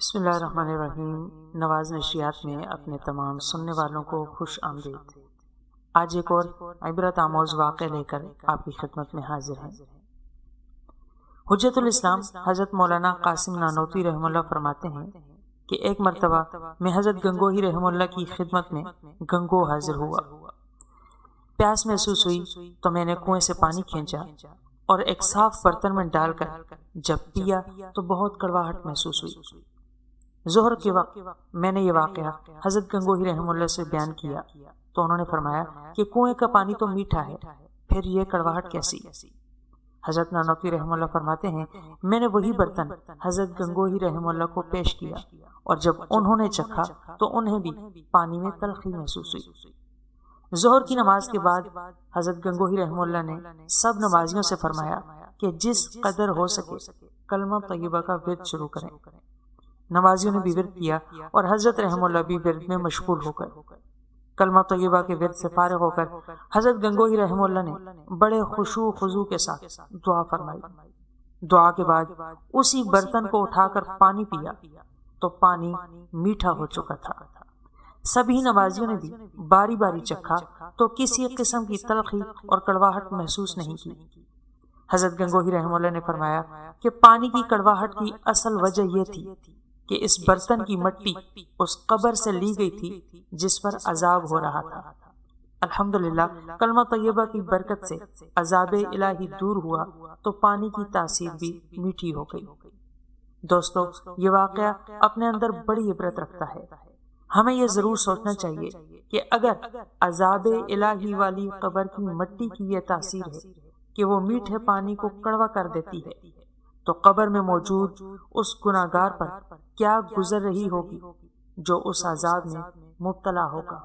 بسم اللہ الرحمن الرحیم۔ نواز نشریات میں اپنے تمام سننے والوں کو خوش آمدید۔ آج ایک اور عبرت آموز واقعہ لے کر آپ کی خدمت میں حاضر ہیں۔ حجت الاسلام حضرت مولانا قاسم نانوتوی رحمہ اللہ فرماتے ہیں کہ ایک مرتبہ میں حضرت گنگوہی رحمہ اللہ کی خدمت میں گنگو حاضر ہوا۔ پیاس محسوس ہوئی تو میں نے کنویں سے پانی کھینچا اور ایک صاف برتن میں ڈال کر جب پیا تو بہت کڑواہٹ محسوس ہوئی۔ ظہر کے وقت میں نے یہ واقعہ حضرت گنگوہی رحمہ اللہ سے بیان کیا تو انہوں نے فرمایا کہ کنویں کا پانی تو میٹھا ہے، پھر یہ کڑواہٹ کیسی؟ حضرت نانوتوی رحمہ اللہ فرماتے ہیں میں نے وہی برتن حضرت گنگوہی رحمہ اللہ کو پیش کیا اور جب انہوں نے چکھا تو انہیں بھی پانی میں تلخی محسوس ہوئی۔ ظہر کی نماز کے بعد حضرت گنگوہی رحمہ اللہ نے سب نمازیوں سے فرمایا کہ جس قدر ہو سکے کلمہ طیبہ کا ورد شروع کریں۔ نمازیوں نے بھی ورد کیا اور حضرت رحمہ اللہ بھی ورد میں مشغول ہو کر کلمہ طیبہ کے ورد سے فارغ ہو کر حضرت گنگوہی رحمہ اللہ نے بڑے خشوع خضوع کے ساتھ دعا فرمائی۔ دعا کے بعد اسی برتن کو اٹھا کر پانی پیا تو پانی میٹھا ہو چکا تھا۔ سبھی نمازیوں نے بھی باری باری چکھا تو کسی قسم کی تلخی اور کڑواہٹ محسوس نہیں کی۔ حضرت گنگوہی رحمہ اللہ نے فرمایا کہ پانی کی کڑواہٹ کی اصل وجہ یہ تھی کہ اس برتن کی مٹی اس قبر سے لی گئی تھی جس پر عذاب ہو رہا تھا۔ الحمدللہ کلمہ طیبہ کی برکت سے عذاب الہی دور ہوا تو پانی کی تاثیر بھی میٹھی ہو گئی۔ دوستو، یہ واقعہ اپنے اندر بڑی عبرت رکھتا ہے۔ ہمیں یہ ضرور سوچنا چاہیے کہ اگر عذاب الہی والی قبر کی مٹی کی یہ تاثیر ہے کہ وہ میٹھے پانی کو کڑوا کر دیتی ہے تو قبر میں موجود اس گناہگار پر کیا گزر رہی ہوگی جو اس عذاب میں مبتلا ہوگا۔